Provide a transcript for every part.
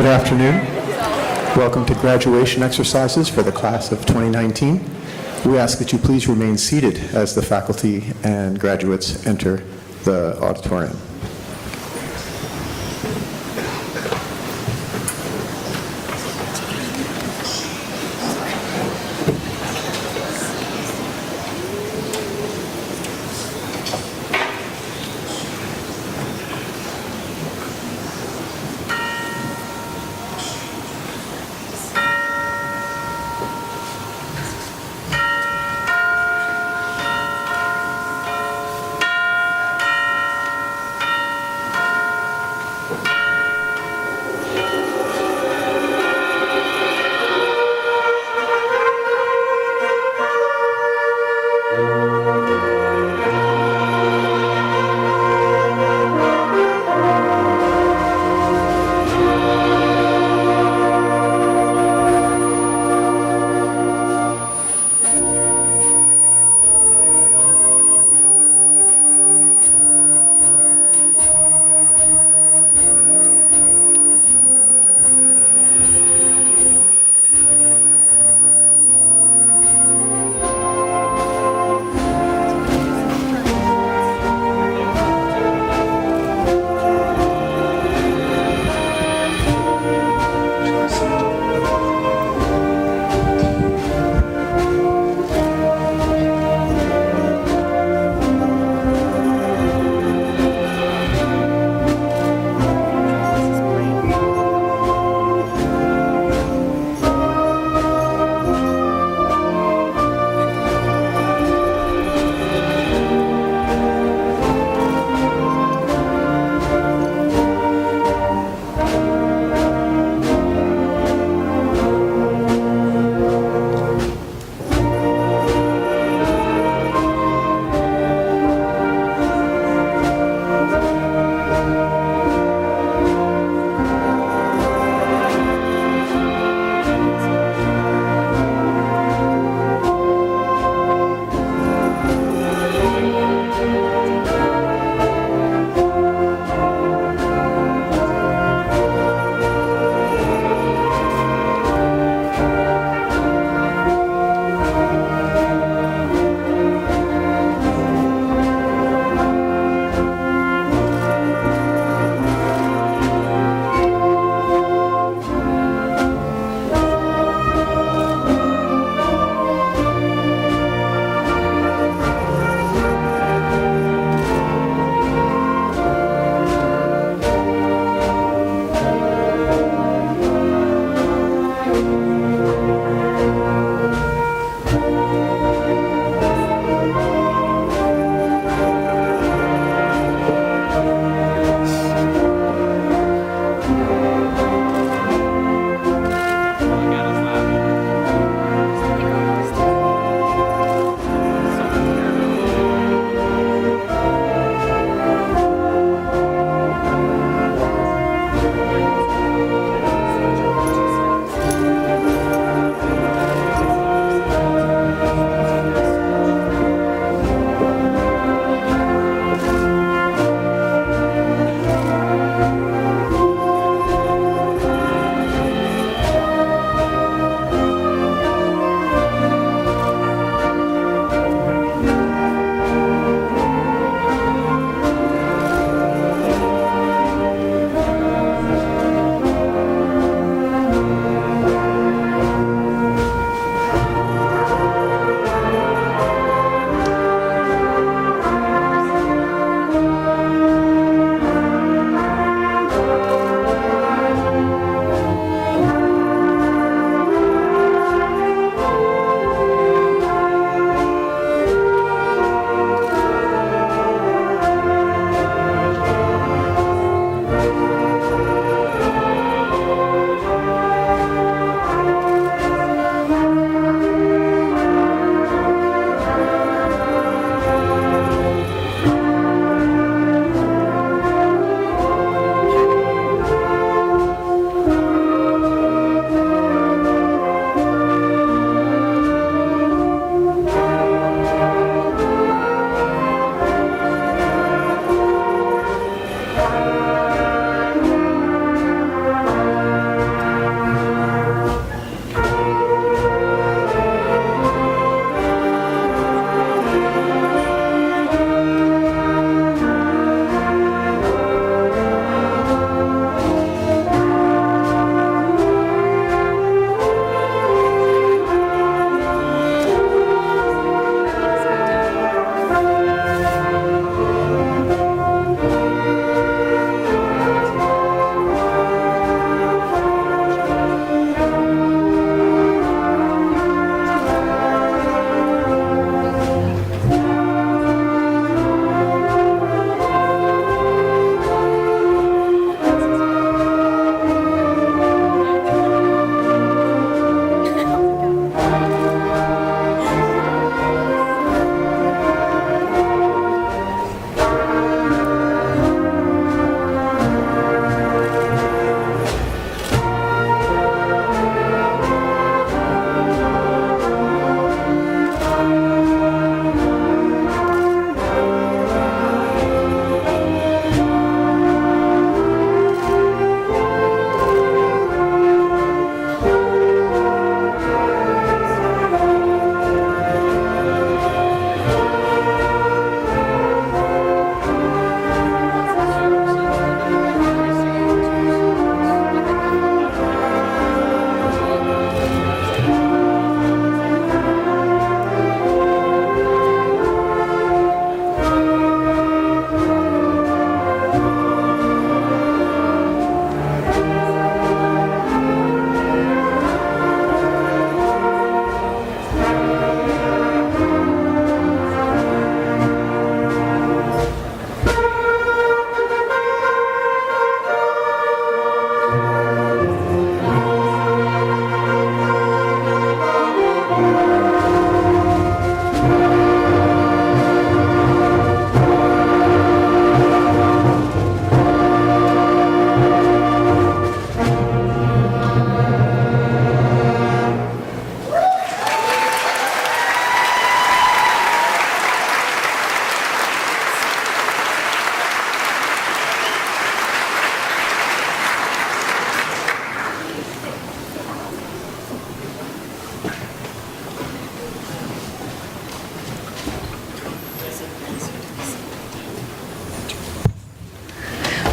Good afternoon. Welcome to graduation exercises for the class of 2019. We ask that you please remain seated as the faculty and graduates enter the auditorium.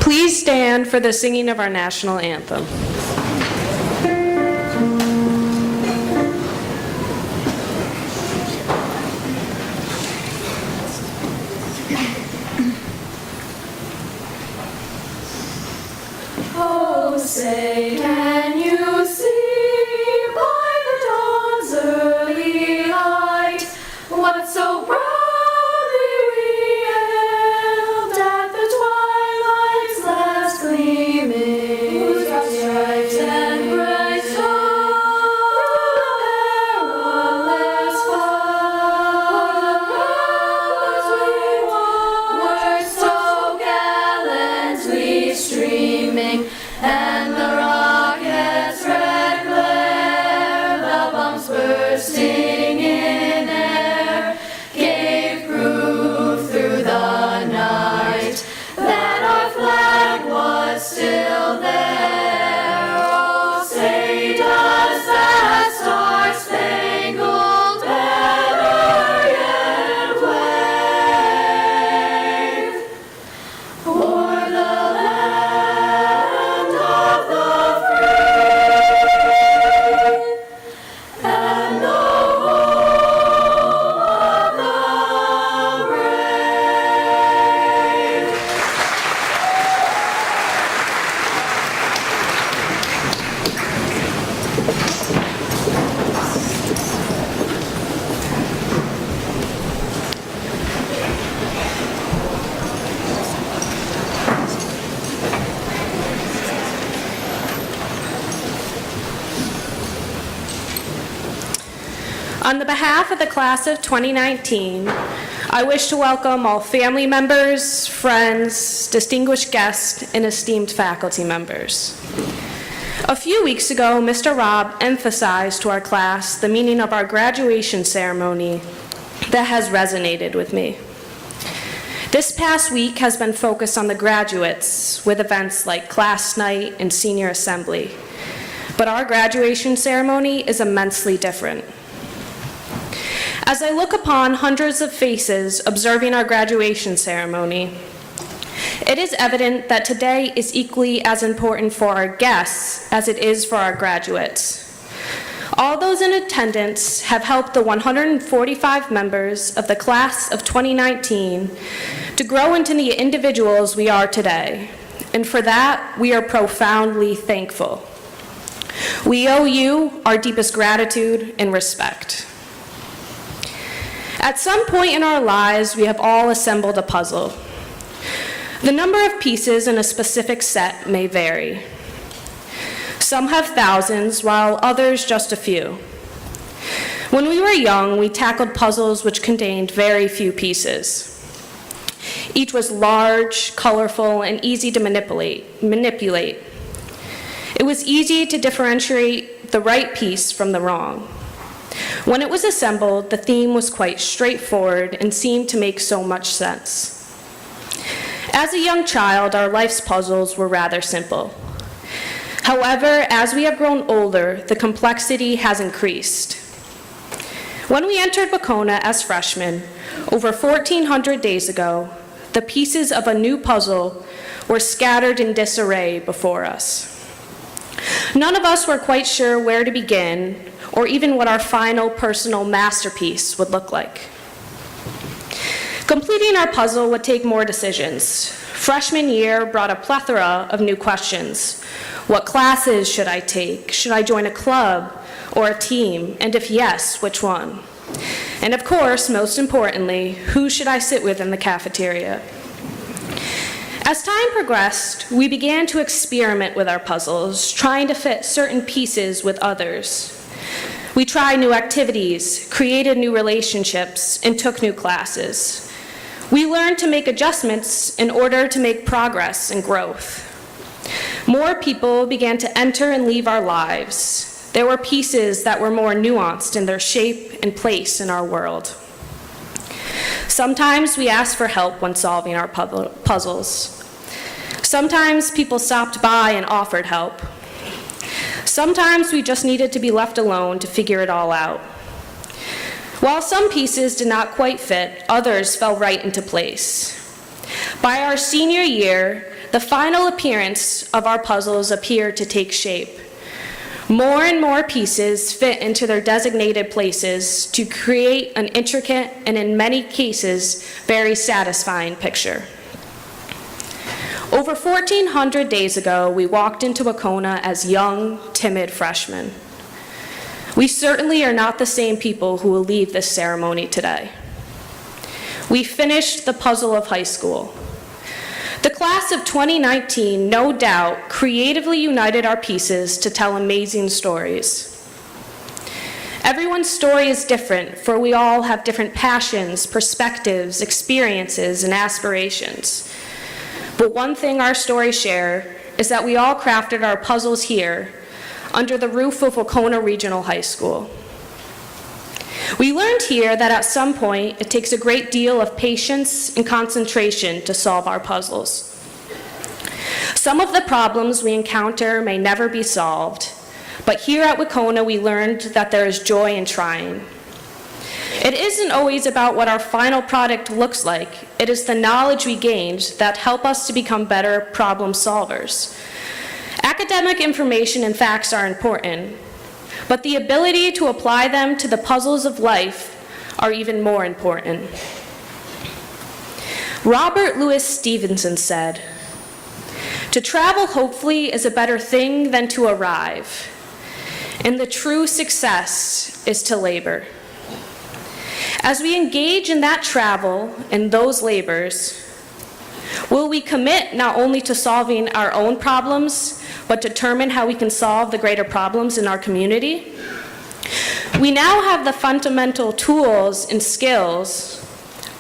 Please stand for the singing of our national anthem. Oh, say, can you see by the dawn's early light what so proudly we hailed at the twilight's last gleaming? Whose stripes and bright stars through the perilous fight were so gallantly streaming. And the rocket's red glare, the bombs bursting in air, gave proof through the night that our flag was still there. Oh, say does that star-spangled banner yet wave o'er the land of the free and the home of the brave? On the behalf of the class of 2019, I wish to welcome all family members, friends, distinguished guests, and esteemed faculty members. A few weeks ago, Mr. Robb emphasized to our class the meaning of our graduation ceremony that has resonated with me. This past week has been focused on the graduates with events like class night and senior assembly. But our graduation ceremony is immensely different. As I look upon hundreds of faces observing our graduation ceremony, it is evident that today is equally as important for our guests as it is for our graduates. All those in attendance have helped the 145 members of the class of 2019 to grow into the individuals we are today, and for that, we are profoundly thankful. We owe you our deepest gratitude and respect. At some point in our lives, we have all assembled a puzzle. The number of pieces in a specific set may vary. Some have thousands, while others just a few. When we were young, we tackled puzzles which contained very few pieces. Each was large, colorful, and easy to manipulate. It was easy to differentiate the right piece from the wrong. When it was assembled, the theme was quite straightforward and seemed to make so much sense. As a young child, our life's puzzles were rather simple. However, as we have grown older, the complexity has increased. When we entered Wacona as freshmen, over 1,400 days ago, the pieces of a new puzzle were scattered in disarray before us. None of us were quite sure where to begin, or even what our final personal masterpiece would look like. Completing our puzzle would take more decisions. Freshman year brought a plethora of new questions. What classes should I take? Should I join a club or a team? And if yes, which one? And of course, most importantly, who should I sit with in the cafeteria? As time progressed, we began to experiment with our puzzles, trying to fit certain pieces with others. We tried new activities, created new relationships, and took new classes. We learned to make adjustments in order to make progress and growth. More people began to enter and leave our lives. There were pieces that were more nuanced in their shape and place in our world. Sometimes we asked for help when solving our puzzles. Sometimes people stopped by and offered help. Sometimes we just needed to be left alone to figure it all out. While some pieces did not quite fit, others fell right into place. By our senior year, the final appearance of our puzzles appeared to take shape. More and more pieces fit into their designated places to create an intricate and, in many cases, very satisfying picture. Over 1,400 days ago, we walked into Wacona as young, timid freshmen. We certainly are not the same people who will leave this ceremony today. We finished the puzzle of high school. The class of 2019, no doubt, creatively united our pieces to tell amazing stories. Everyone's story is different, for we all have different passions, perspectives, experiences, and aspirations. But one thing our stories share is that we all crafted our puzzles here, under the roof of Wacona Regional High School. We learned here that at some point, it takes a great deal of patience and concentration to solve our puzzles. Some of the problems we encounter may never be solved, but here at Wacona, we learned that there is joy in trying. It isn't always about what our final product looks like. It is the knowledge we gained that help us to become better problem solvers. Academic information and facts are important, but the ability to apply them to the puzzles of life are even more important. Robert Louis Stevenson said, "To travel hopefully is a better thing than to arrive, and the true success is to labor." As we engage in that travel and those labors, will we commit not only to solving our own problems, but determine how we can solve the greater problems in our community? We now have the fundamental tools and skills,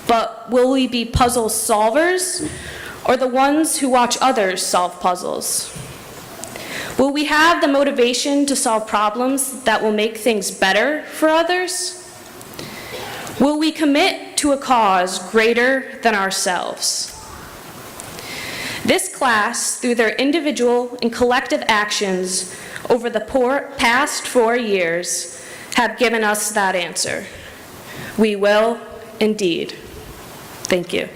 but will we be puzzle solvers or the ones who watch others solve puzzles? Will we have the motivation to solve problems that will make things better for others? Will we commit to a cause greater than ourselves? This class, through their individual and collective actions over the past 4 years, have given us that answer. We will indeed. Thank you.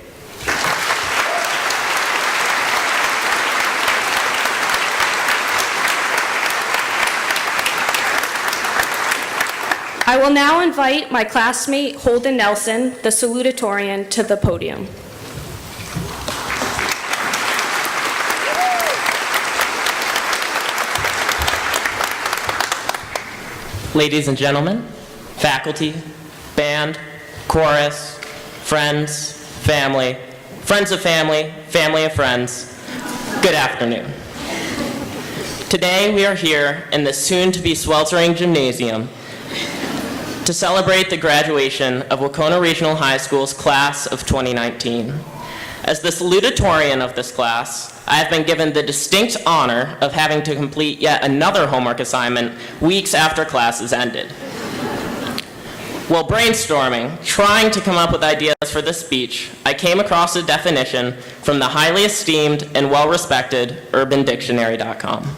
I will now invite my classmate Holden Nelson, the salutatorian, to the podium. Ladies and gentlemen, faculty, band, chorus, friends, family, friends of family, family of friends, good afternoon. Today we are here in the soon-to-be sweltering gymnasium to celebrate the graduation of Wacona Regional High School's class of 2019. As the salutatorian of this class, I have been given the distinct honor of having to complete yet another homework assignment weeks after class has ended. While brainstorming, trying to come up with ideas for this speech, I came across a definition from the highly esteemed and well-respected UrbanDictionary.com.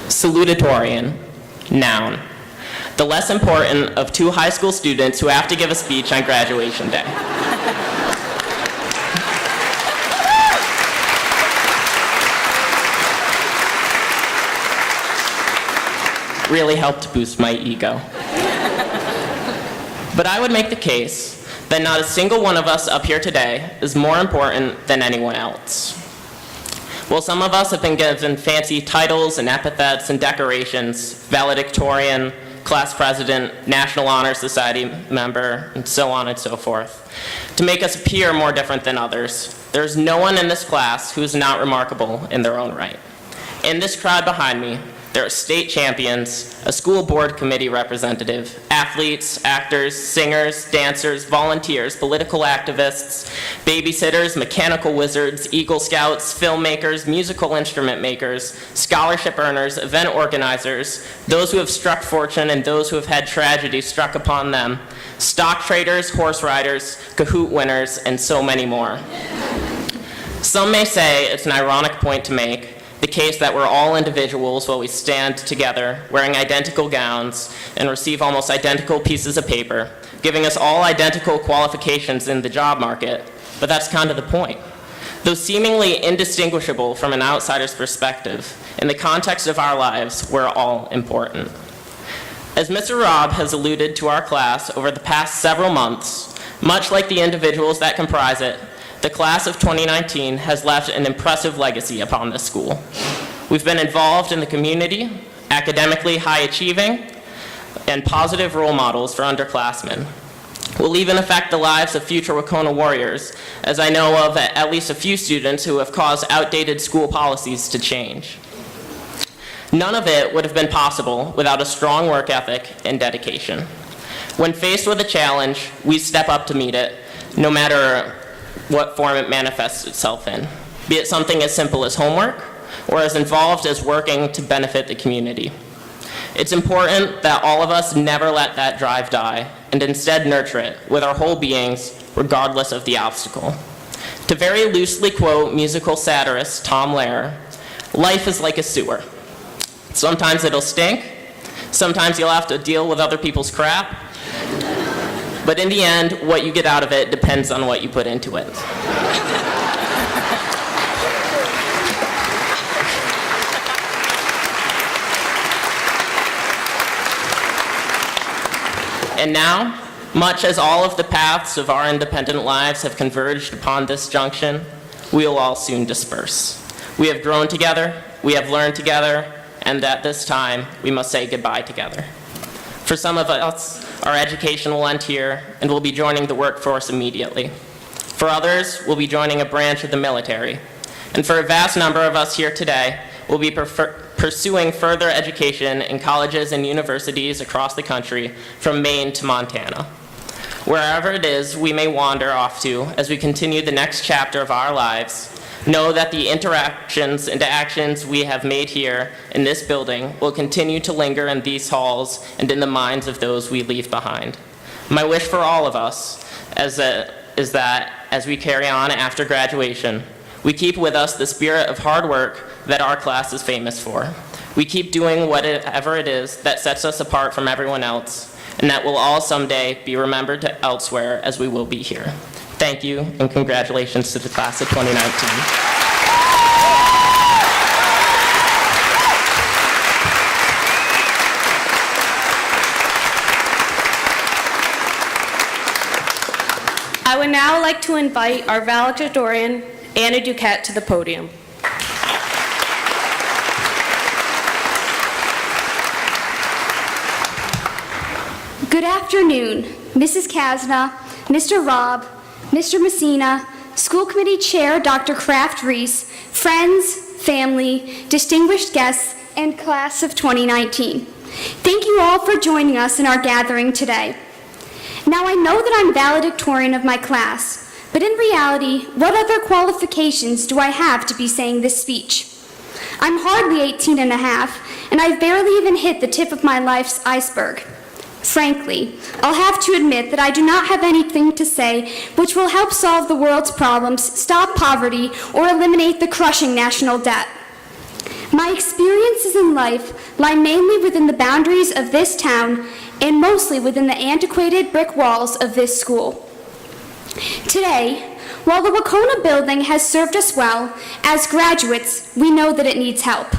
Salutatorian, noun. The less important of 2 high school students who have to give a speech on graduation day. Really helped boost my ego. But I would make the case that not a single one of us up here today is more important than anyone else. While some of us have been given fancy titles and epithets and decorations, valedictorian, class president, National Honor Society member, and so on and so forth, to make us appear more different than others, there's no one in this class who is not remarkable in their own right. In this crowd behind me, there are state champions, a school board committee representative, athletes, actors, singers, dancers, volunteers, political activists, babysitters, mechanical wizards, Eagle Scouts, filmmakers, musical instrument makers, scholarship earners, event organizers, those who have struck fortune and those who have had tragedy struck upon them, stock traders, horse riders, Kahoot winners, and so many more. Some may say it's an ironic point to make, the case that we're all individuals while we stand together wearing identical gowns and receive almost identical pieces of paper, giving us all identical qualifications in the job market, but that's kind of the point. Though seemingly indistinguishable from an outsider's perspective, in the context of our lives, we're all important. As Mr. Robb has alluded to our class over the past several months, much like the individuals that comprise it, the class of 2019 has left an impressive legacy upon this school. We've been involved in the community, academically high achieving, and positive role models for underclassmen. We'll even affect the lives of future Wacona warriors, as I know of at least a few students who have caused outdated school policies to change. None of it would have been possible without a strong work ethic and dedication. When faced with a challenge, we step up to meet it, no matter what form it manifests itself in, be it something as simple as homework or as involved as working to benefit the community. It's important that all of us never let that drive die and instead nurture it with our whole beings, regardless of the obstacle. To very loosely quote musical satirist Tom Lehrer, life is like a sewer. Sometimes it'll stink, sometimes you'll have to deal with other people's crap, but in the end, what you get out of it depends on what you put into it. And now, much as all of the paths of our independent lives have converged upon this junction, we will all soon disperse. We have grown together, we have learned together, and at this time, we must say goodbye together. For some of us, our education will end here, and we'll be joining the workforce immediately. For others, we'll be joining a branch of the military. And for a vast number of us here today, we'll be pursuing further education in colleges and universities across the country, from Maine to Montana. Wherever it is we may wander off to as we continue the next chapter of our lives, know that the interactions and actions we have made here in this building will continue to linger in these halls and in the minds of those we leave behind. My wish for all of us is that as we carry on after graduation, we keep with us the spirit of hard work that our class is famous for. We keep doing whatever it is that sets us apart from everyone else, and that will all someday be remembered elsewhere as we will be here. Thank you, and congratulations to the class of 2019. I would now like to invite our valedictorian, Anna Duquette, to the podium. Good afternoon, Mrs. Kasna, Mr. Robb, Mr. Messina, School Committee Chair Dr. Kraft-Reese, friends, family, distinguished guests, and class of 2019. Thank you all for joining us in our gathering today. Now I know that I'm valedictorian of my class, but in reality, what other qualifications do I have to be saying this speech? I'm hardly 18 and a half, and I've barely even hit the tip of my life's iceberg. Frankly, I'll have to admit that I do not have anything to say which will help solve the world's problems, stop poverty, or eliminate the crushing national debt. My experiences in life lie mainly within the boundaries of this town and mostly within the antiquated brick walls of this school. Today, while the Wacona building has served us well, as graduates, we know that it needs help.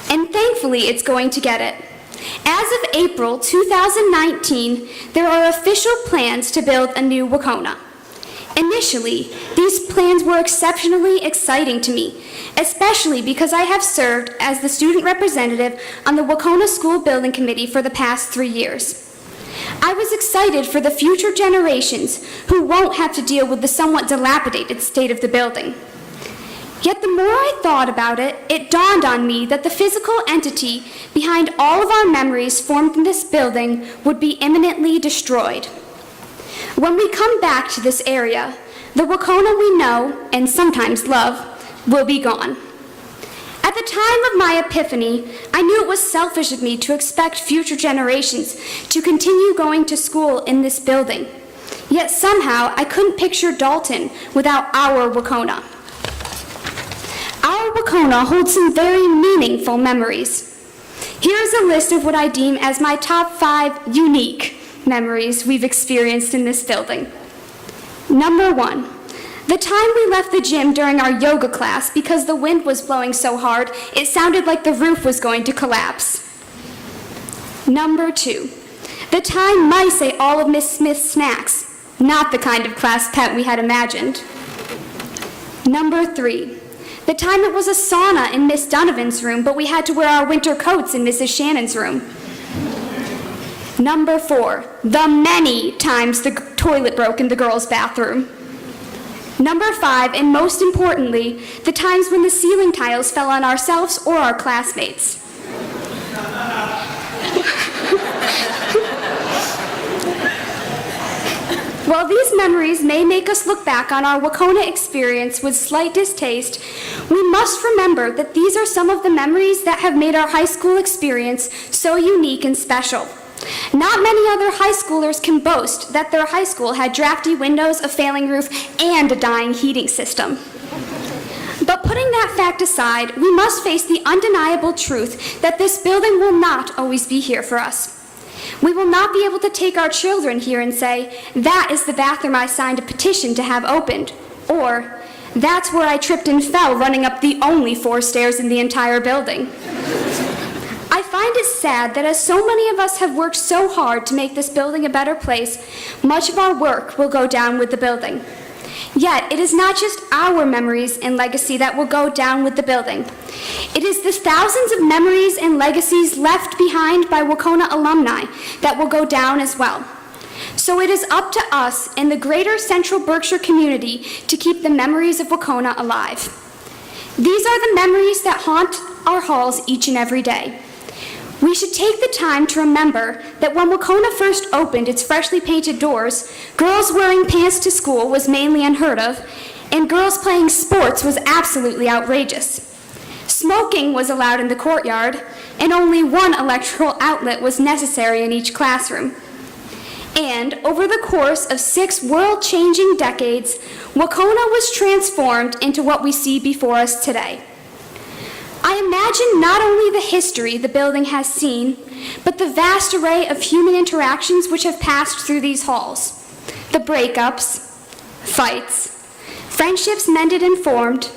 And thankfully, it's going to get it. As of April 2019, there are official plans to build a new Wacona. Initially, these plans were exceptionally exciting to me, especially because I have served as the student representative on the Wacona School Building Committee for the past 3 years. I was excited for the future generations who won't have to deal with the somewhat dilapidated state of the building. Yet the more I thought about it, it dawned on me that the physical entity behind all of our memories formed in this building would be imminently destroyed. When we come back to this area, the Wacona we know, and sometimes love, will be gone. At the time of my epiphany, I knew it was selfish of me to expect future generations to continue going to school in this building. Yet somehow I couldn't picture Dalton without our Wacona. Our Wacona holds some very meaningful memories. Here is a list of what I deem as my top 5 unique memories we've experienced in this building. Number 1, The time we left the gym during our yoga class because the wind was blowing so hard it sounded like the roof was going to collapse. Number 2, the time mice ate all of Miss Smith's snacks, not the kind of class pet we had imagined. Number 3, the time it was a sauna in Miss Donovan's room, but we had to wear our winter coats in Mrs. Shannon's room. Number 4, the many times the toilet broke in the girls' bathroom. Number 5, and most importantly, the times when the ceiling tiles fell on ourselves or our classmates. While these memories may make us look back on our Wacona experience with slight distaste, we must remember that these are some of the memories that have made our high school experience so unique and special. Not many other high schoolers can boast that their high school had drafty windows, a failing roof, and a dying heating system. But putting that fact aside, we must face the undeniable truth that this building will not always be here for us. We will not be able to take our children here and say, "That is the bathroom I signed a petition to have opened," or, "That's where I tripped and fell running up the only 4 stairs in the entire building." I find it sad that as so many of us have worked so hard to make this building a better place, much of our work will go down with the building. Yet, it is not just our memories and legacy that will go down with the building. It is the thousands of memories and legacies left behind by Wacona alumni that will go down as well. So it is up to us and the greater Central Berkshire community to keep the memories of Wacona alive. These are the memories that haunt our halls each and every day. We should take the time to remember that when Wacona first opened its freshly painted doors, girls wearing pants to school was mainly unheard of, and girls playing sports was absolutely outrageous. Smoking was allowed in the courtyard, and only 1 electrical outlet was necessary in each classroom. And over the course of 6 world-changing decades, Wacona was transformed into what we see before us today. I imagine not only the history the building has seen, but the vast array of human interactions which have passed through these halls. The breakups, fights, friendships mended and formed,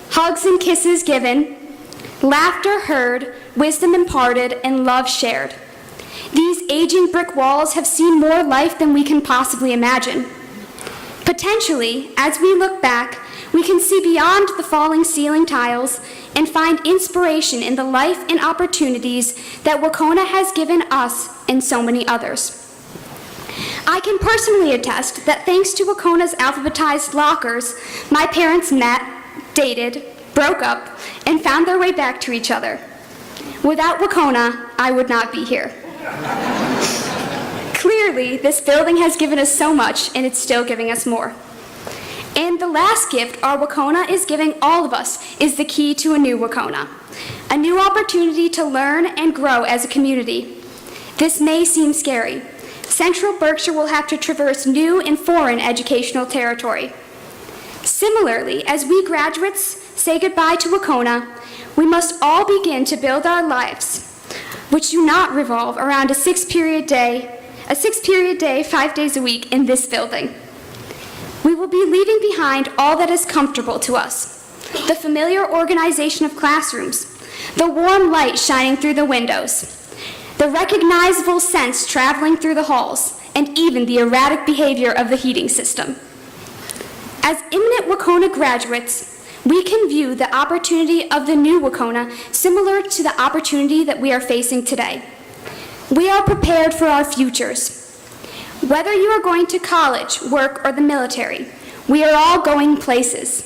hugs and kisses given, laughter heard, wisdom imparted, and love shared. These aging brick walls have seen more life than we can possibly imagine. Potentially, as we look back, we can see beyond the falling ceiling tiles and find inspiration in the life and opportunities that Wacona has given us and so many others. I can personally attest that thanks to Wacona's alphabetized lockers, my parents met, dated, broke up, and found their way back to each other. Without Wacona, I would not be here. Clearly, this building has given us so much, and it's still giving us more. And the last gift our Wacona is giving all of us is the key to a new Wacona, a new opportunity to learn and grow as a community. This may seem scary. Central Berkshire will have to traverse new and foreign educational territory. Similarly, as we graduates say goodbye to Wacona, we must all begin to build our lives, which do not revolve around a 6-period day, 5 days a week in this building. We will be leaving behind all that is comfortable to us, the familiar organization of classrooms, the warm light shining through the windows, the recognizable scents traveling through the halls, and even the erratic behavior of the heating system. As imminent Wacona graduates, we can view the opportunity of the new Wacona similar to the opportunity that we are facing today. We are prepared for our futures. Whether you are going to college, work, or the military, we are all going places.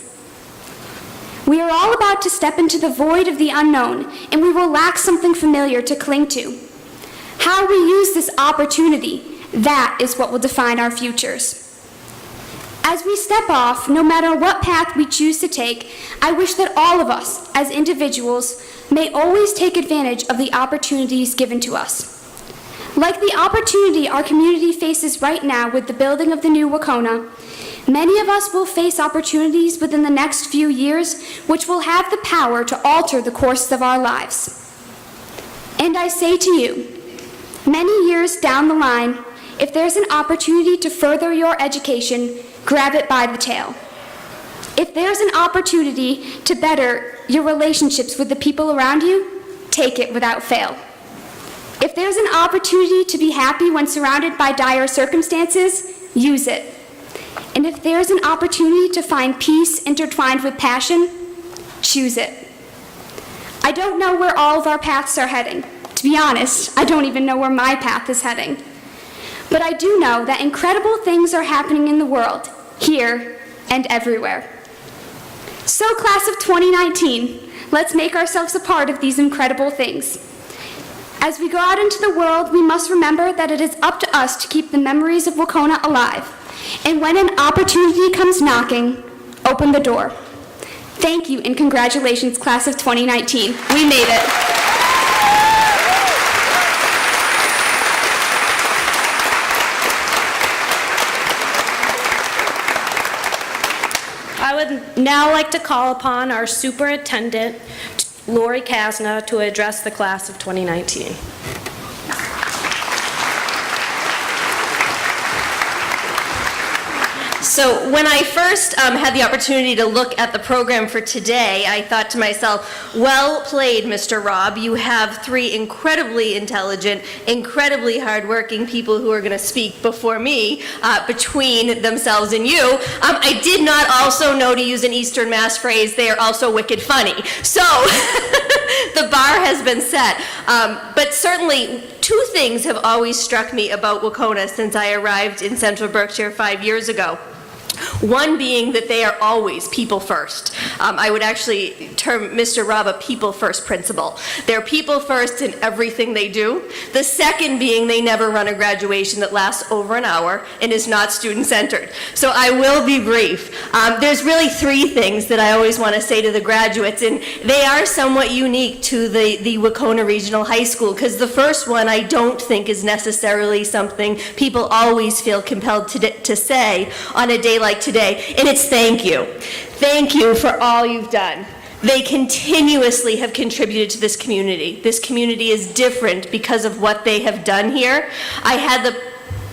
We are all about to step into the void of the unknown, and we will lack something familiar to cling to. How we use this opportunity, that is what will define our futures. As we step off, no matter what path we choose to take, I wish that all of us, as individuals, may always take advantage of the opportunities given to us. Like the opportunity our community faces right now with the building of the new Wacona, many of us will face opportunities within the next few years which will have the power to alter the course of our lives. And I say to you, many years down the line, if there's an opportunity to further your education, grab it by the tail. If there's an opportunity to better your relationships with the people around you, take it without fail. If there's an opportunity to be happy when surrounded by dire circumstances, use it. And if there's an opportunity to find peace intertwined with passion, choose it. I don't know where all of our paths are heading. To be honest, I don't even know where my path is heading. But I do know that incredible things are happening in the world, here and everywhere. So, class of 2019, let's make ourselves a part of these incredible things. As we go out into the world, we must remember that it is up to us to keep the memories of Wacona alive. And when an opportunity comes knocking, open the door. Thank you and congratulations, class of 2019. We made it. I would now like to call upon our superintendent, Lori Kasna, to address the class of 2019. So when I first had the opportunity to look at the program for today, I thought to myself, well played, Mr. Rob. You have three incredibly intelligent, incredibly hardworking people who are going to speak before me, between themselves and you. I did not also know to use an Eastern Mass phrase, they are also wicked funny. So the bar has been set. But certainly, two things have always struck me about Wacona since I arrived in Central Berkshire 5 years ago. One being that they are always people first. I would actually term Mr. Rob a people first principal. They're people first in everything they do. The second being they never run a graduation that lasts over an hour and is not student centered. So I will be brief. There's really three things that I always want to say to the graduates, and they are somewhat unique to the Wacona Regional High School, because the first one I don't think is necessarily something people always feel compelled to say on a day like today, and it's thank you. Thank you for all you've done. They continuously have contributed to this community. This community is different because of what they have done here. I had the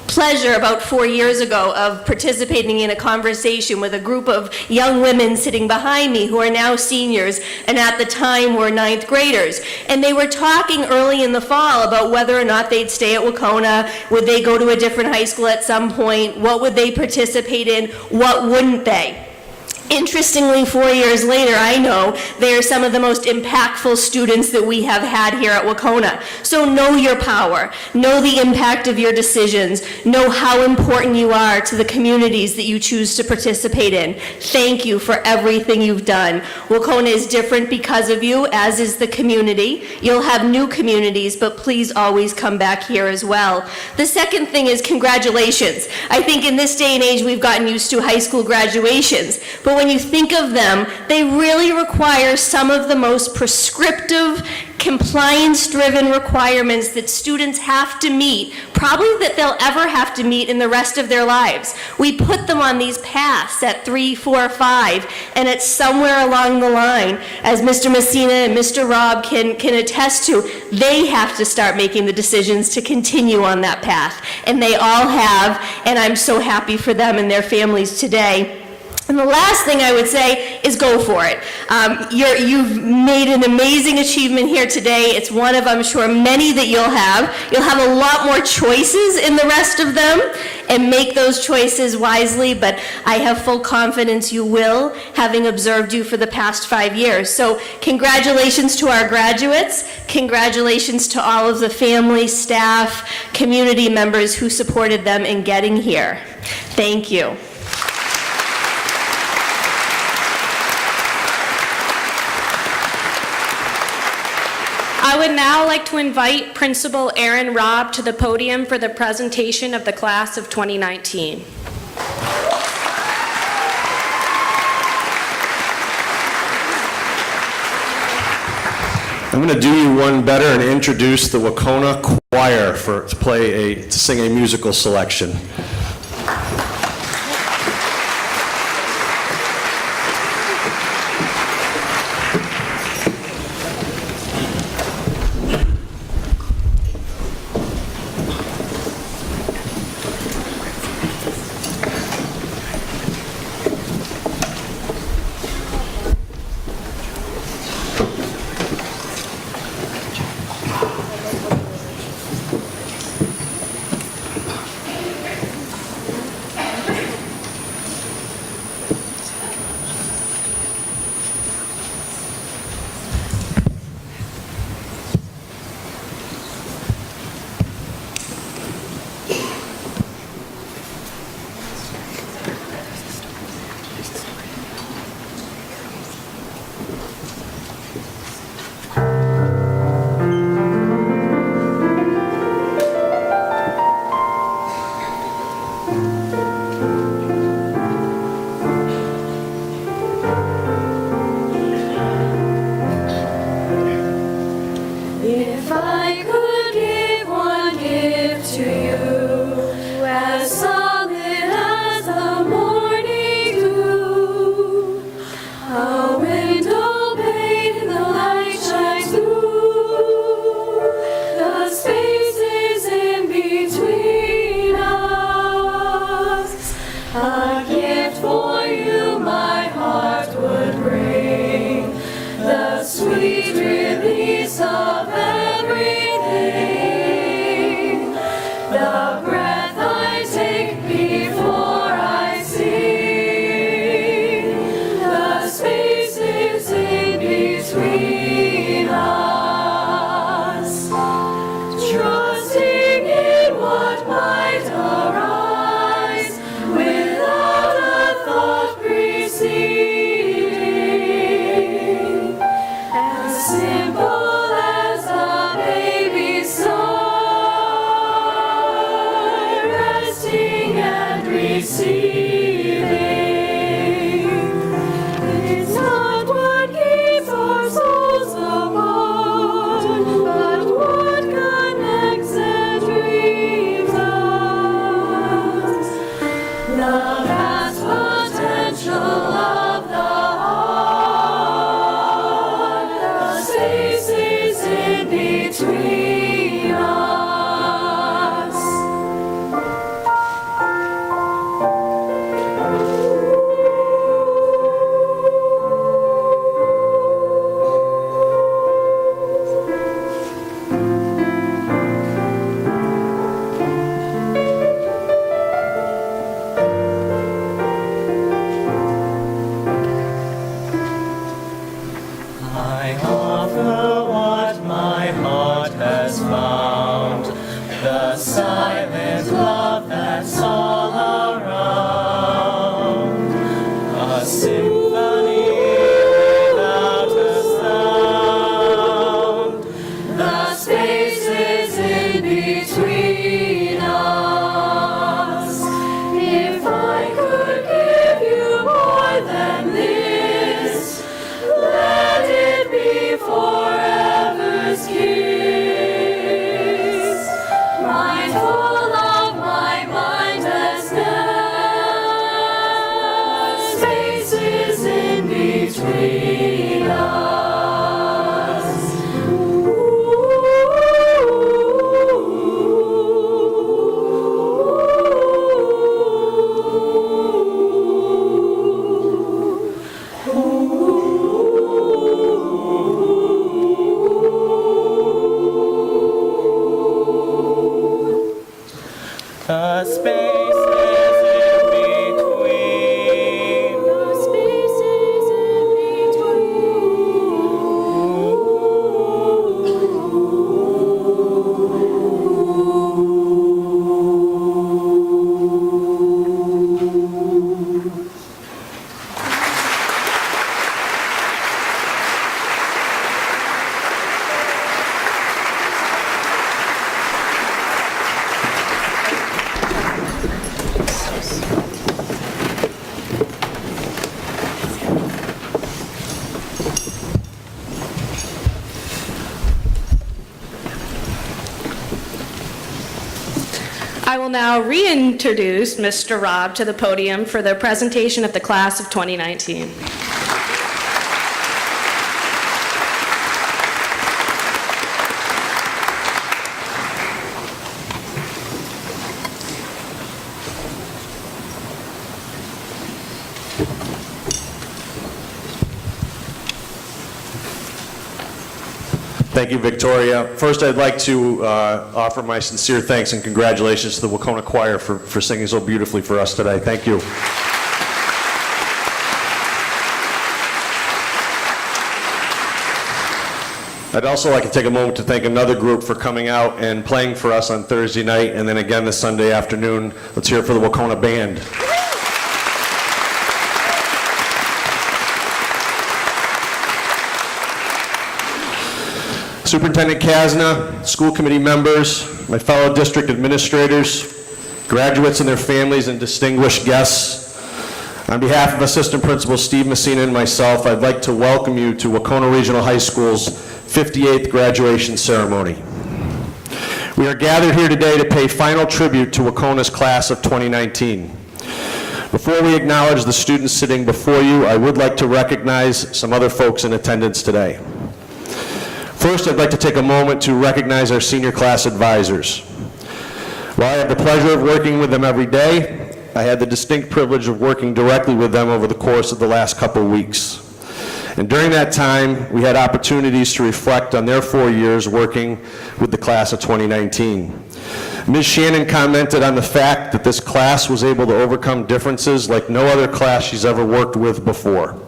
pleasure about 4 years ago of participating in a conversation with a group of young women sitting behind me who are now seniors and at the time were ninth graders. And they were talking early in the fall about whether or not they'd stay at Wacona, would they go to a different high school at some point, what would they participate in, what wouldn't they? Interestingly, 4 years later, I know they are some of the most impactful students that we have had here at Wacona. So know your power, know the impact of your decisions, know how important you are to the communities that you choose to participate in. Thank you for everything you've done. Wacona is different because of you, as is the community. You'll have new communities, but please always come back here as well. The second thing is congratulations. I think in this day and age, we've gotten used to high school graduations, but when you think of them, they really require some of the most prescriptive, compliance-driven requirements that students have to meet, probably that they'll ever have to meet in the rest of their lives. We put them on these paths at 3, 4, 5, and it's somewhere along the line, as Mr. Messina and Mr. Rob can attest to, they have to start making the decisions to continue on that path. And they all have, and I'm so happy for them and their families today. And the last thing I would say is go for it. You've made an amazing achievement here today. It's one of, I'm sure, many that you'll have. You'll have a lot more choices in the rest of them, and make those choices wisely, but I have full confidence you will, having observed you for the past 5 years. So congratulations to our graduates. Congratulations to all of the family, staff, community members who supported them in getting here. Thank you. I would now like to invite Principal Aaron Robb to the podium for the presentation of the class of 2019. I'm going to do you one better and introduce the Wacona Choir to sing a musical selection. symphony without a sound. The spaces in between us. If I could give you more than this, let it be forever's kiss. Mindful of my mindlessness, spaces in between us. The spaces in between. The spaces in I will now reintroduce Mr. Robb to the podium for the presentation of the class of 2019. Thank you, Victoria. First, I'd like to offer my sincere thanks and congratulations to the Wacona Choir for singing so beautifully for us today. Thank you. I'd also like to take a moment to thank another group for coming out and playing for us on Thursday night and then again this Sunday afternoon. Let's hear it for the Wacona Band. Superintendent Kasna, school committee members, my fellow district administrators, graduates and their families, and distinguished guests. On behalf of Assistant Principal Steve Messina and myself, I'd like to welcome you to Wacona Regional High School's 58th graduation ceremony. We are gathered here today to pay final tribute to Wacona's class of 2019. Before we acknowledge the students sitting before you, I would like to recognize some other folks in attendance today. First, I'd like to take a moment to recognize our senior class advisors. While I have the pleasure of working with them every day, I had the distinct privilege of working directly with them over the course of the last couple weeks. And during that time, we had opportunities to reflect on their 4 years working with the class of 2019. Ms. Shannon commented on the fact that this class was able to overcome differences like no other class she's ever worked with before.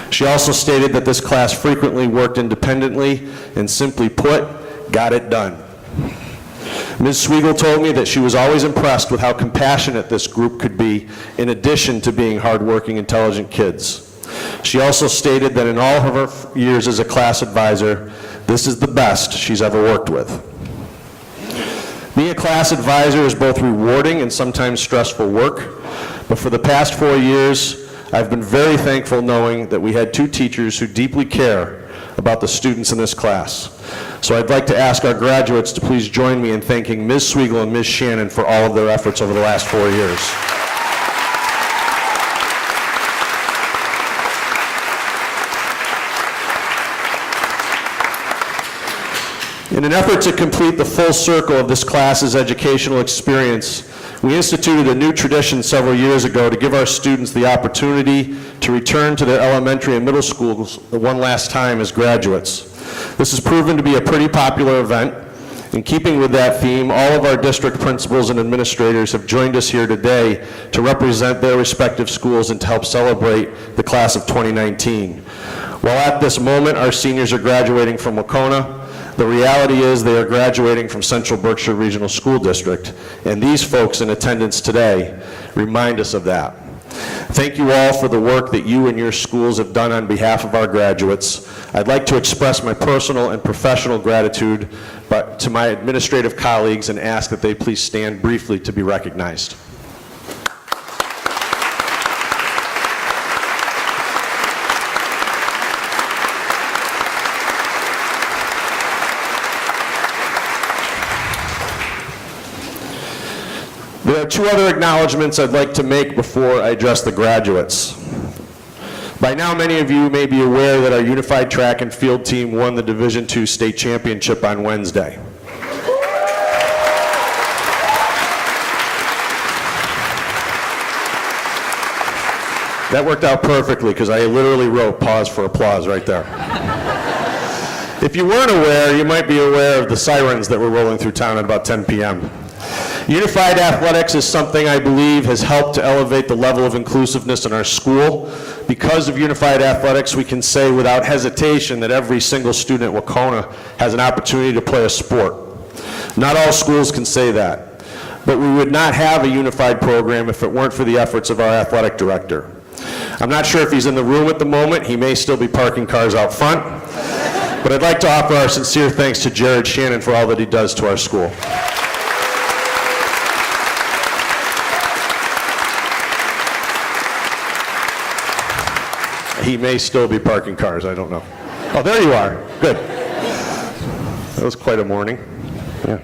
She also stated that this class frequently worked independently and, simply put, got it done. Ms. Sweigel told me that she was always impressed with how compassionate this group could be, in addition to being hardworking, intelligent kids. She also stated that in all of her years as a class advisor, this is the best she's ever worked with. Being a class advisor is both rewarding and sometimes stressful work, but for the past 4 years, I've been very thankful knowing that we had 2 teachers who deeply care about the students in this class. So I'd like to ask our graduates to please join me in thanking Ms. Sweigel and Ms. Shannon for all of their efforts over the last 4 years. In an effort to complete the full circle of this class's educational experience, we instituted a new tradition several years ago to give our students the opportunity to return to their elementary and middle schools one last time as graduates. This has proven to be a pretty popular event. In keeping with that theme, all of our district principals and administrators have joined us here today to represent their respective schools and to help celebrate the class of 2019. While at this moment our seniors are graduating from Wacona, the reality is they are graduating from Central Berkshire Regional School District, and these folks in attendance today remind us of that. Thank you all for the work that you and your schools have done on behalf of our graduates. I'd like to express my personal and professional gratitude to my administrative colleagues and ask that they please stand briefly to be recognized. There are two other acknowledgments I'd like to make before I address the graduates. By now, many of you may be aware that our unified track and field team won the Division II state championship on Wednesday. That worked out perfectly because I literally wrote pause for applause right there. If you weren't aware, you might be aware of the sirens that were rolling through town at about 10 p.m. Unified athletics is something I believe has helped to elevate the level of inclusiveness in our school. Because of unified athletics, we can say without hesitation that every single student at Wacona has an opportunity to play a sport. Not all schools can say that, but we would not have a unified program if it weren't for the efforts of our athletic director. I'm not sure if he's in the room at the moment. He may still be parking cars out front, but I'd like to offer our sincere thanks to Jared Shannon for all that he does to our school. He may still be parking cars, I don't know. Oh, there you are. Good. That was quite a morning. Yeah.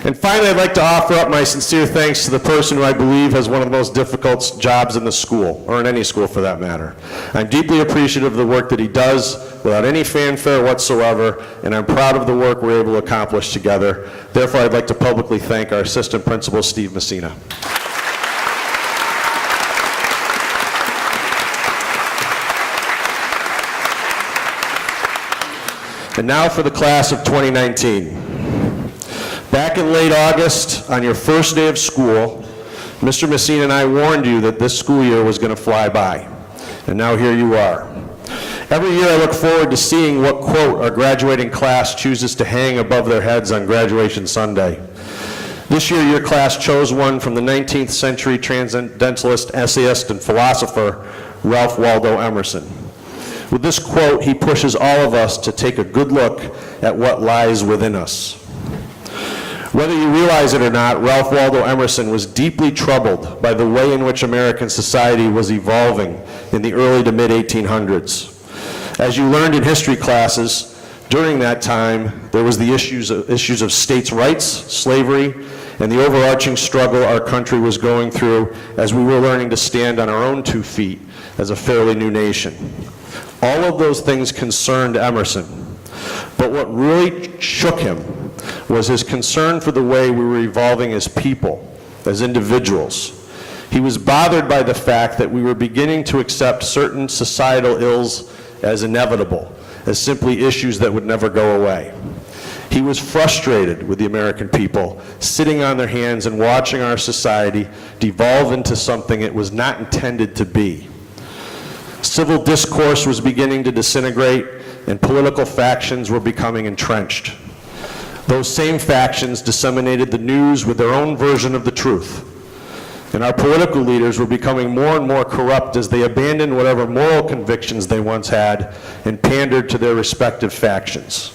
And finally, I'd like to offer up my sincere thanks to the person who I believe has one of the most difficult jobs in the school, or in any school for that matter. I'm deeply appreciative of the work that he does without any fanfare whatsoever, and I'm proud of the work we're able to accomplish together. Therefore, I'd like to publicly thank our assistant principal, Steve Messina. And now for the class of 2019. Back in late August, on your first day of school, Mr. Messina and I warned you that this school year was going to fly by. And now here you are. Every year I look forward to seeing what quote our graduating class chooses to hang above their heads on graduation Sunday. This year your class chose one from the 19th century transcendentalist, essayist, and philosopher, Ralph Waldo Emerson. With this quote, he pushes all of us to take a good look at what lies within us. Whether you realize it or not, Ralph Waldo Emerson was deeply troubled by the way in which American society was evolving in the early to mid-1800s. As you learned in history classes, during that time, there was the issues of states' rights, slavery, and the overarching struggle our country was going through as we were learning to stand on our own 2 feet as a fairly new nation. All of those things concerned Emerson, but what really shook him was his concern for the way we were evolving as people, as individuals. He was bothered by the fact that we were beginning to accept certain societal ills as inevitable, as simply issues that would never go away. He was frustrated with the American people, sitting on their hands and watching our society devolve into something it was not intended to be. Civil discourse was beginning to disintegrate, and political factions were becoming entrenched. Those same factions disseminated the news with their own version of the truth. And our political leaders were becoming more and more corrupt as they abandoned whatever moral convictions they once had and pandered to their respective factions.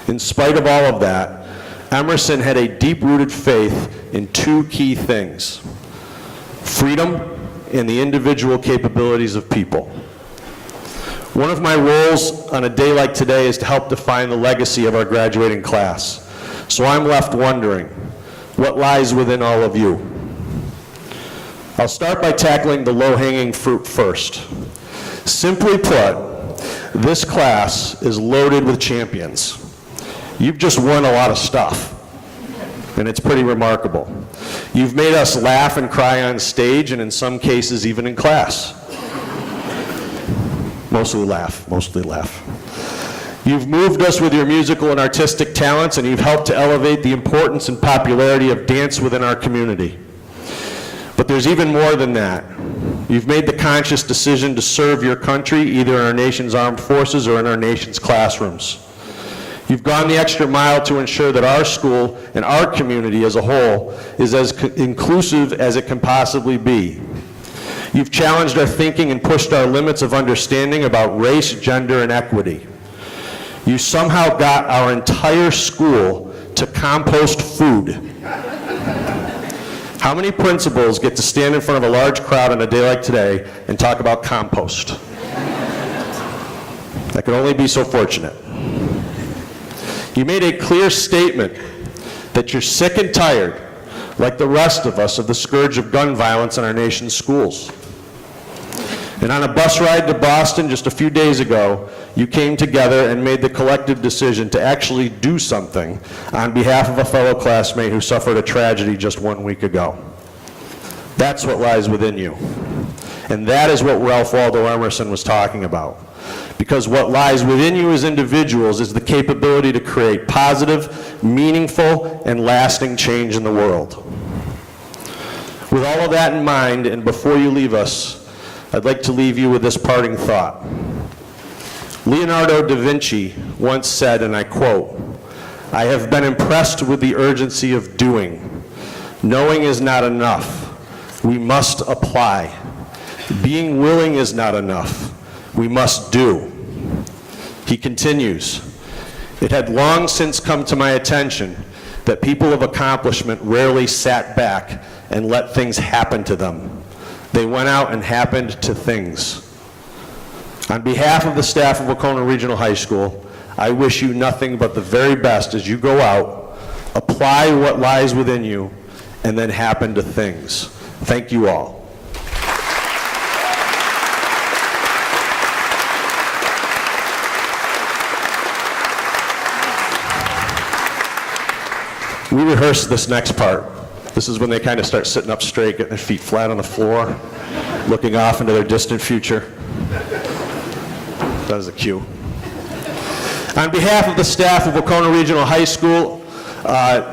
In spite of all of that, Emerson had a deep-rooted faith in 2 key things: freedom and the individual capabilities of people. One of my roles on a day like today is to help define the legacy of our graduating class. So I'm left wondering, what lies within all of you? I'll start by tackling the low-hanging fruit first. Simply put, this class is loaded with champions. You've just won a lot of stuff, and it's pretty remarkable. You've made us laugh and cry on stage, and in some cases, even in class. Mostly laugh, mostly laugh. You've moved us with your musical and artistic talents, and you've helped to elevate the importance and popularity of dance within our community. But there's even more than that. You've made the conscious decision to serve your country, either in our nation's armed forces or in our nation's classrooms. You've gone the extra mile to ensure that our school and our community as a whole is as inclusive as it can possibly be. You've challenged our thinking and pushed our limits of understanding about race, gender, and equity. You somehow got our entire school to compost food. How many principals get to stand in front of a large crowd on a day like today and talk about compost? That could only be so fortunate. You made a clear statement that you're sick and tired, like the rest of us, of the scourge of gun violence in our nation's schools. And on a bus ride to Boston just a few days ago, you came together and made the collective decision to actually do something on behalf of a fellow classmate who suffered a tragedy just 1 week ago. That's what lies within you. And that is what Ralph Waldo Emerson was talking about. Because what lies within you as individuals is the capability to create positive, meaningful, and lasting change in the world. With all of that in mind, and before you leave us, I'd like to leave you with this parting thought. Leonardo da Vinci once said, and I quote, "I have been impressed with the urgency of doing. Knowing is not enough. We must apply. Being willing is not enough. We must do." He continues, "It had long since come to my attention that people of accomplishment rarely sat back and let things happen to them. They went out and happened to things." On behalf of the staff of Wacona Regional High School, I wish you nothing but the very best as you go out, apply what lies within you, and then happen to things. Thank you all. We rehearsed this next part. This is when they kind of start sitting up straight, getting their feet flat on the floor, looking off into their distant future. That was a cue. On behalf of the staff of Wacona Regional High School,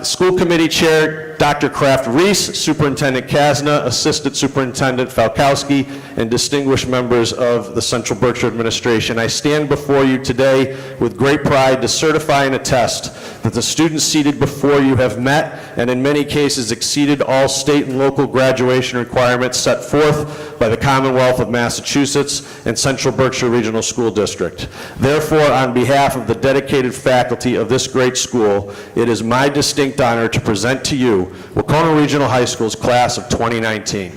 School Committee Chair Dr. Kraft Reese, Superintendent Kasna, Assistant Superintendent Falkowski, and distinguished members of the Central Berkshire Administration, I stand before you today with great pride to certify and attest that the students seated before you have met and in many cases exceeded all state and local graduation requirements set forth by the Commonwealth of Massachusetts and Central Berkshire Regional School District. Therefore, on behalf of the dedicated faculty of this great school, it is my distinct honor to present to you Wacona Regional High School's class of 2019.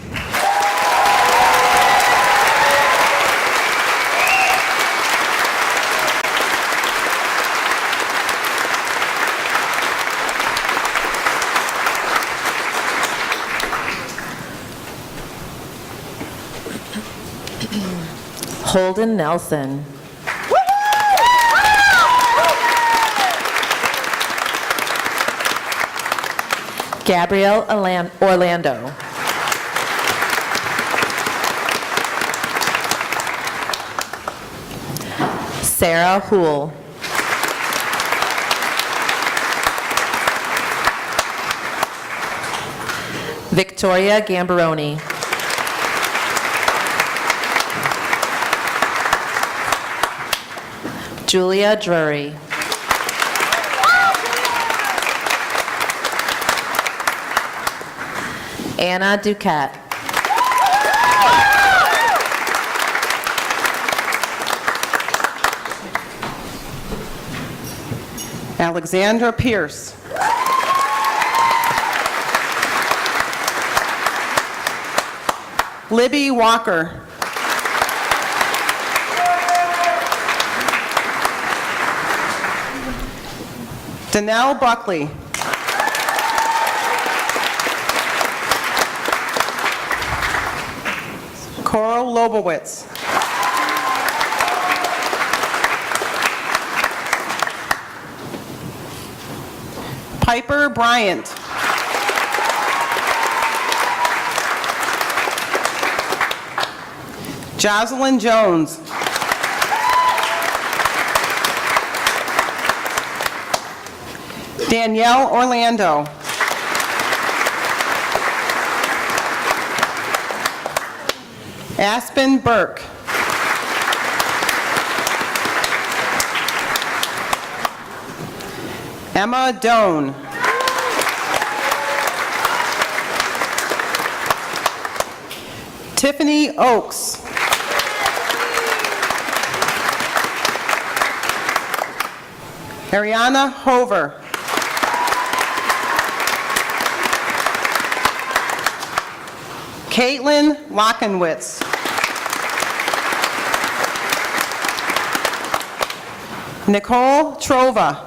Holden Nelson. Gabrielle Orlando. Sarah Houle. Victoria Gambaroni. Julia Drury. Anna Duquette. Alexandra Pierce. Libby Walker. Danelle Buckley. Coral Lobowitz. Piper Bryant. Jocelyn Jones. Danielle Orlando. Aspen Burke. Emma Doan. Tiffany Oakes. Ariana Hover. Caitlin Lockenwitz. Nicole Trova.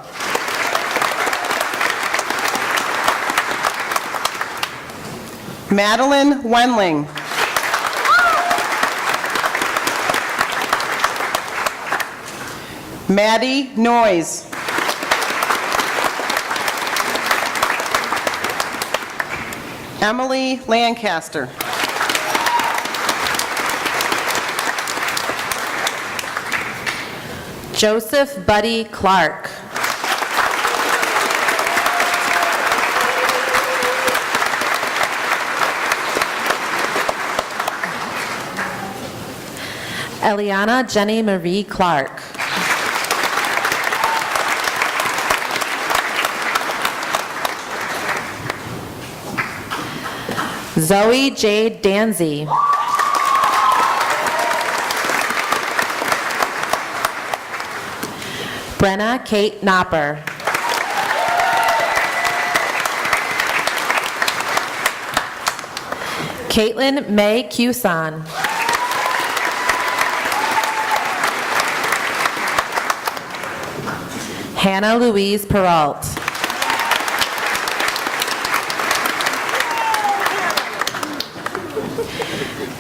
Madeline Wenling. Maddie Noyes. Emily Lancaster. Joseph Buddy Clark. Eliana Jenny Marie Clark. Zoe Jade Danzy. Brenna Kate Knopper. Caitlin May Cuson. Hannah Louise Peralt.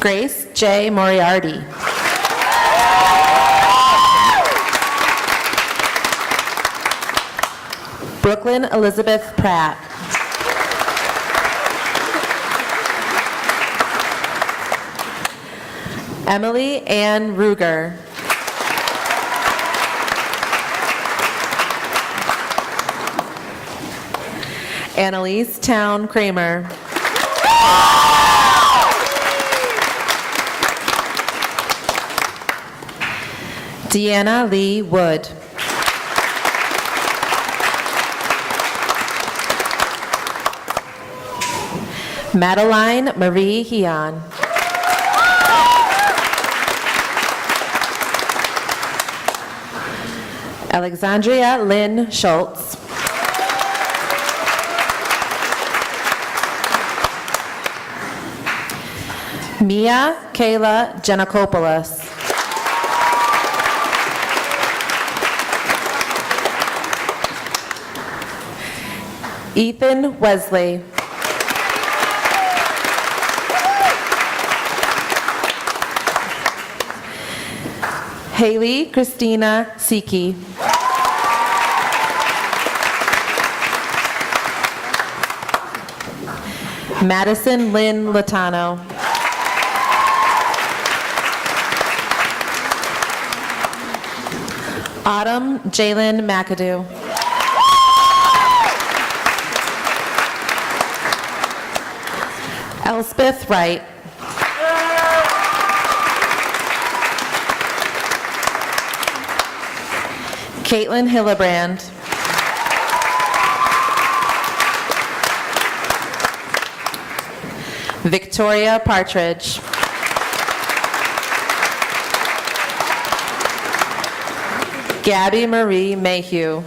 Grace J. Moriarty. Brooklyn Elizabeth Pratt. Emily Ann Ruger. Annalise Town Kramer. Deanna Lee Wood. Madeline Marie Heon. Alexandria Lynn Schultz. Mia Kayla Janakopoulos. Ethan Wesley. Haley Christina Siki. Madison Lynn Latano. Autumn Jalen McAdoo. Elspeth Wright. Caitlin Hillebrand. Victoria Partridge. Gabby Marie Mayhew.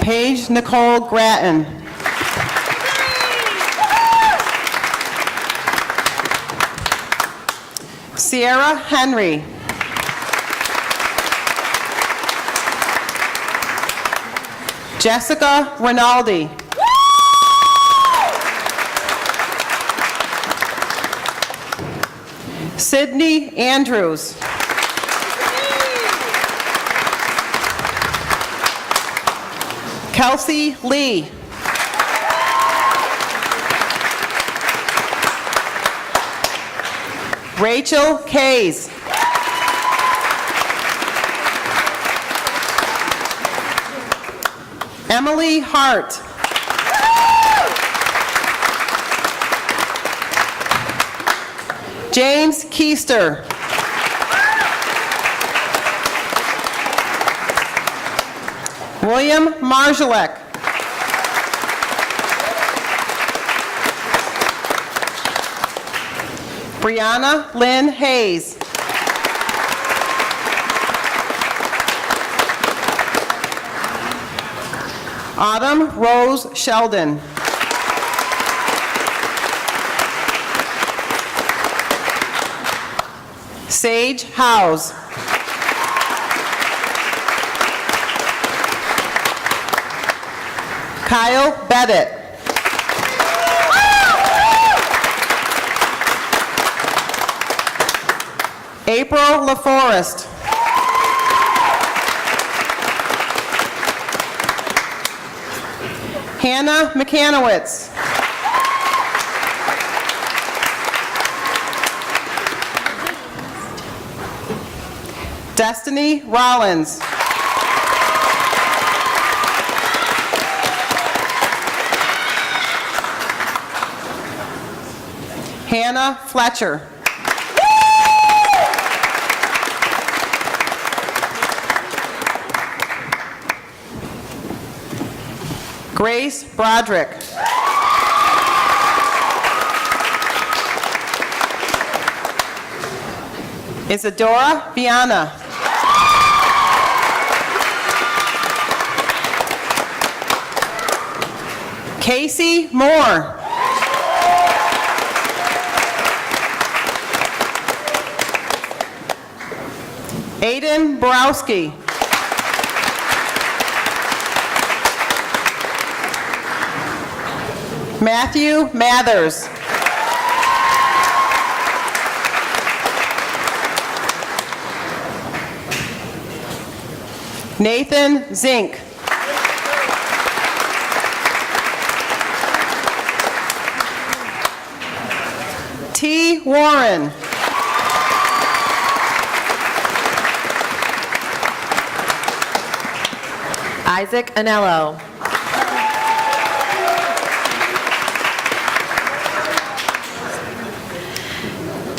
Paige Nicole Grattan. Sierra Henry. Jessica Rinaldi. Sydney Andrews. Kelsey Lee. Rachel Kays. Emily Hart. James Keister. William Marjalek. Brianna Lynn Hayes. Autumn Rose Sheldon. Sage Howes. Kyle Bedett. April LaForest. Hannah McCanowitz. Destiny Rollins. Hannah Fletcher. Grace Broderick. Isadora Viana. Casey Moore. Aiden Borowski. Matthew Mathers. Nathan Zink. T. Warren. Isaac Anello.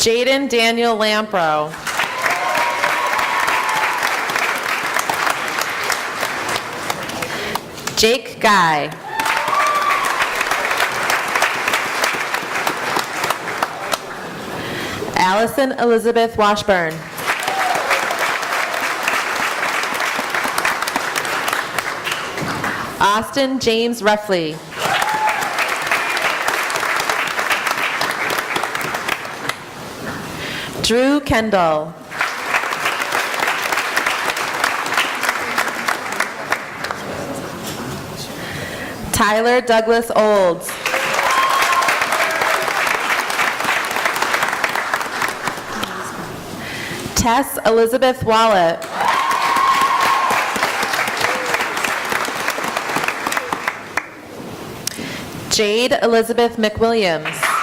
Jaden Daniel Lampro. Jake Guy. Allison Elizabeth Washburn. Austin James Ruffley. Drew Kendall. Tyler Douglas Olds. Tess Elizabeth Wallet. Jade Elizabeth McWilliams.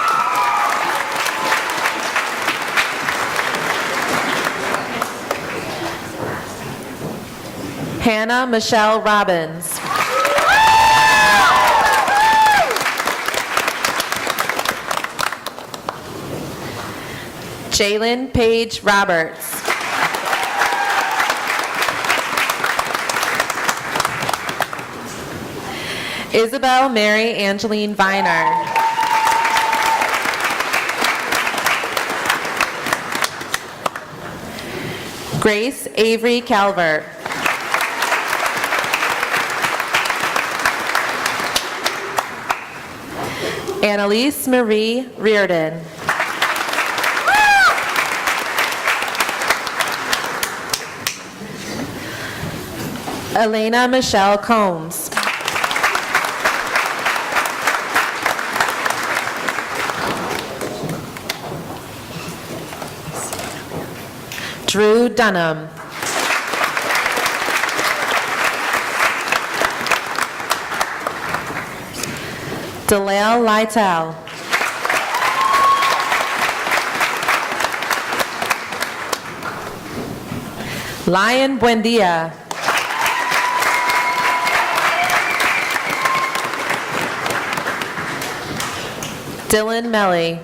Hannah Michelle Robbins. Jalen Paige Roberts. Isabel Mary Angeline Viner. Grace Avery Calvert. Annalise Marie Reardon. Elena Michelle Combs. Drew Dunham. Dalal Lytle. Lion Buendia. Dylan Melly.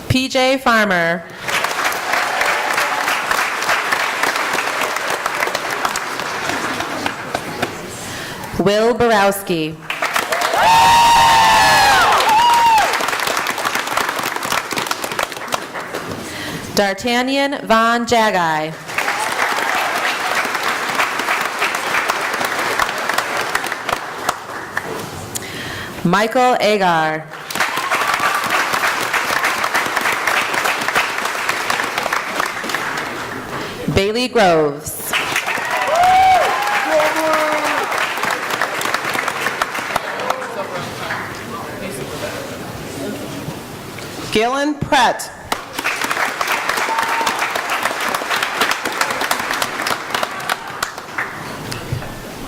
PJ Farmer. Will Borowski. D'Artagnan Von Jagai. Michael Agar. Bailey Groves. Gillen Pratt.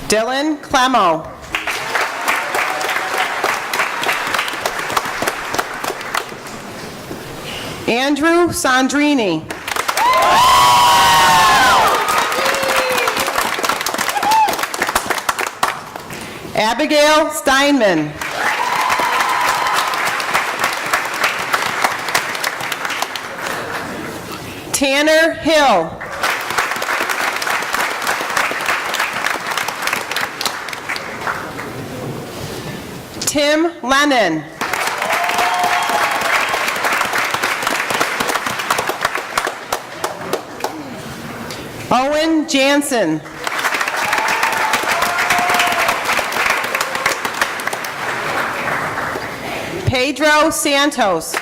Dylan Clemo. Andrew Sandrini. Abigail Steinman. Tanner Hill. Tim Lennon. Owen Jansen. Pedro Santos.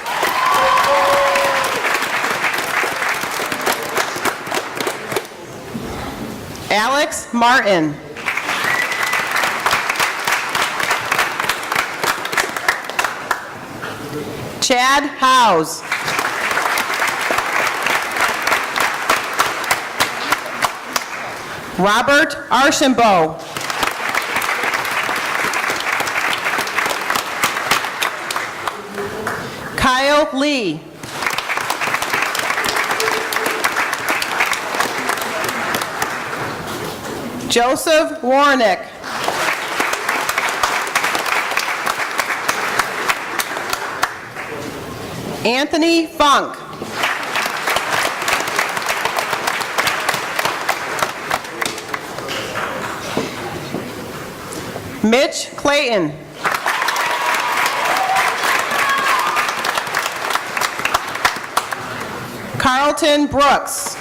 Alex Martin. Chad Howes. Robert Archambault. Kyle Lee. Joseph Warnick. Anthony Funk. Mitch Clayton. Carlton Brooks.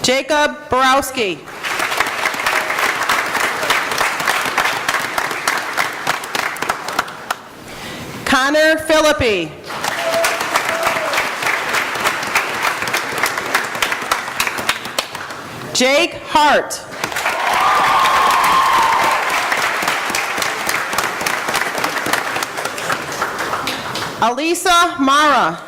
Jacob Borowski. Connor Philippi. Jake Hart. Alisa Mara.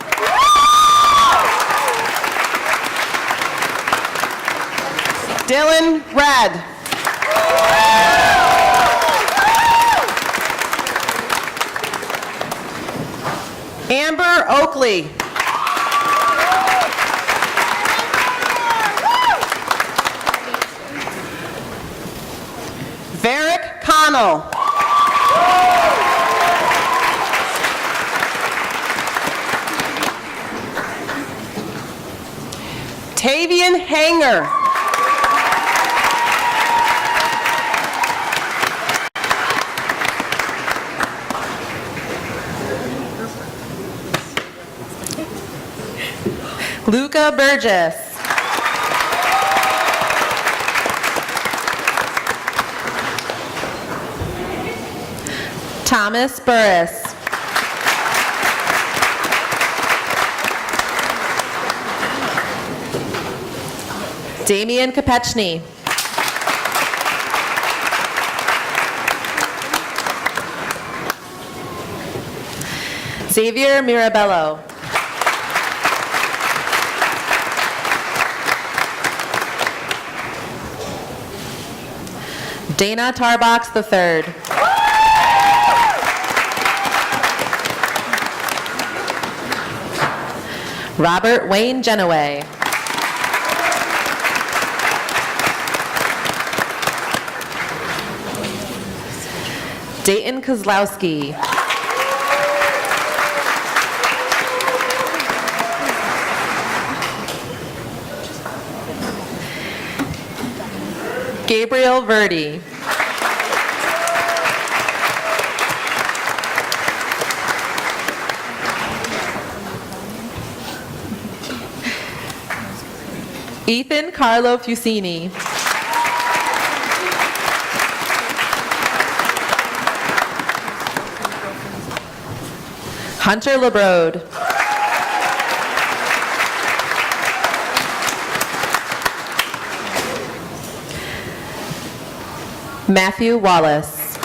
Dylan Red. Amber Oakley. Varick Connell. Tavian Hanger. Luca Burgess. Thomas Burris. Damian Kopechny. Xavier Mirabello. Dana Tarbox III. Robert Wayne Genoway. Dayton Kozlowski. Gabriel Verdi. Ethan Carlo Fusini. Hunter LeBrode. Matthew Wallace.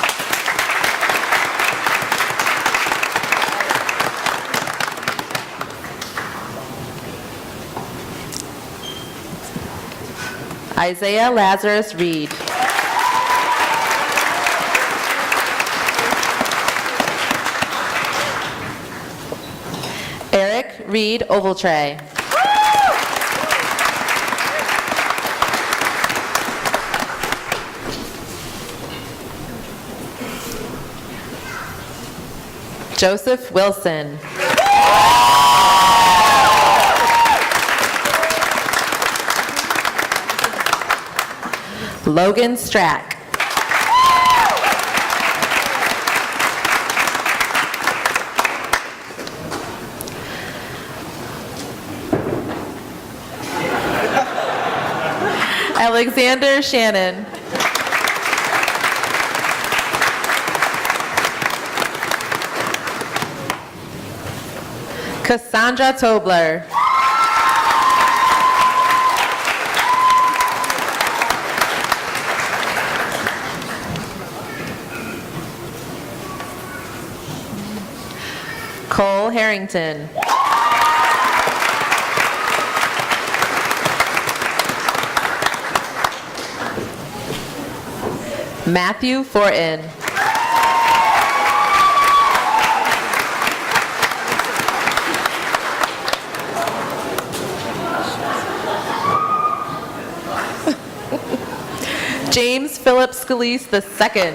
Isaiah Lazarus Reed. Eric Reed Ovaltray. Joseph Wilson. Logan Strack. Alexander Shannon. Cassandra Tobler. Cole Harrington. Matthew Fortin. James Philip Scalise II.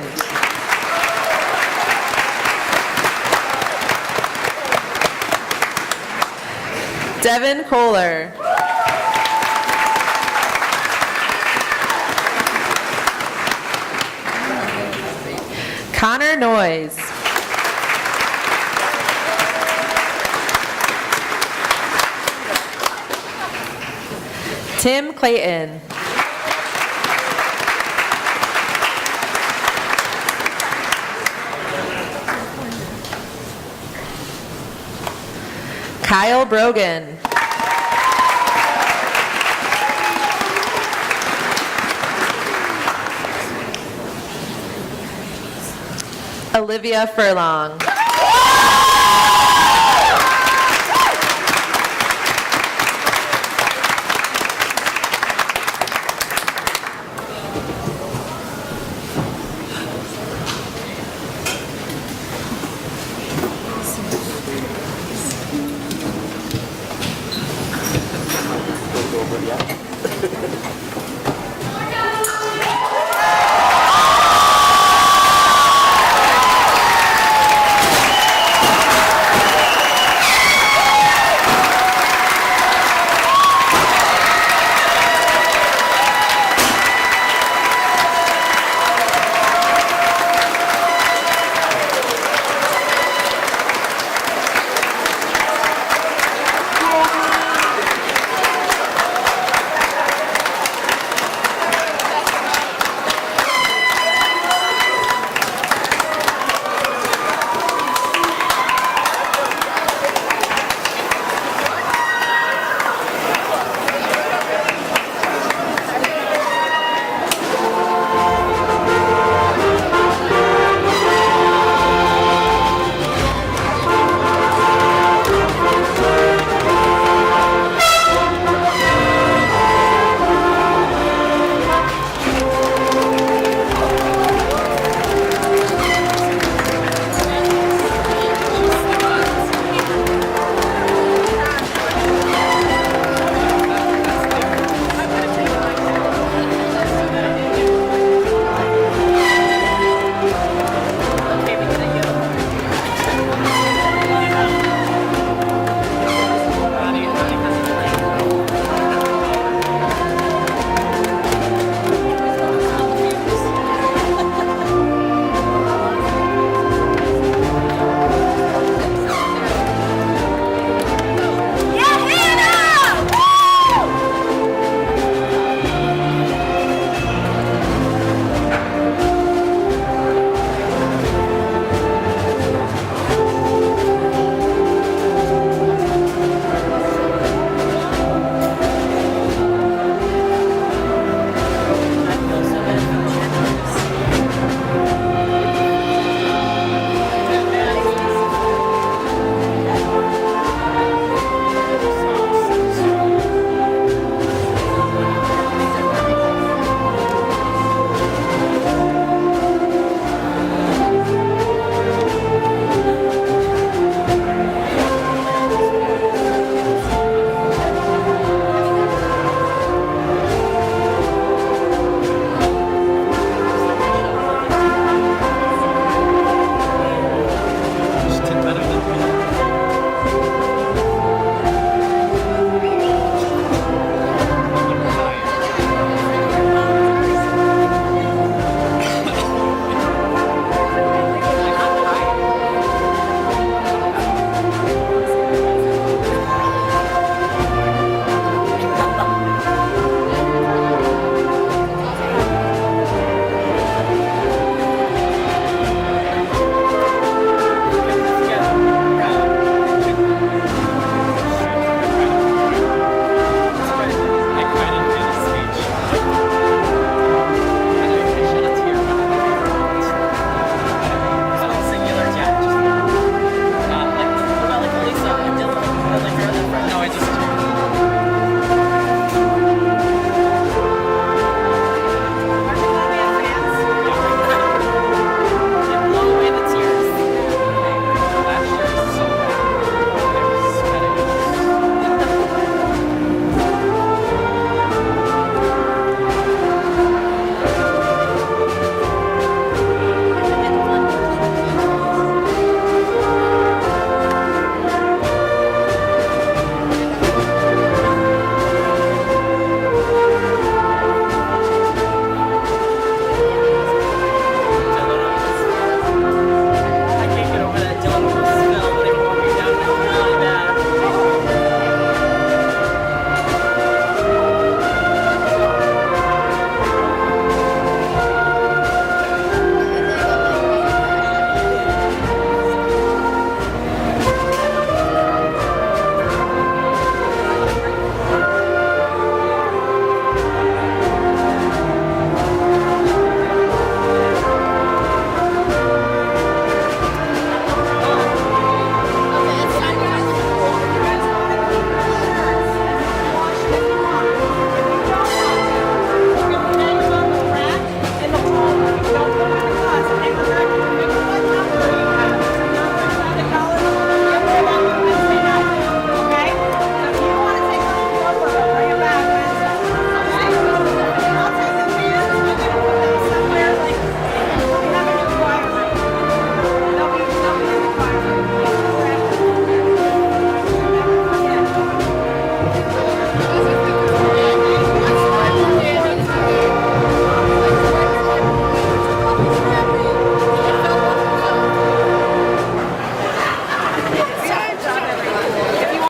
Devin Kohler. Connor Noyes. Tim Clayton. Kyle Brogan. Olivia Furlong.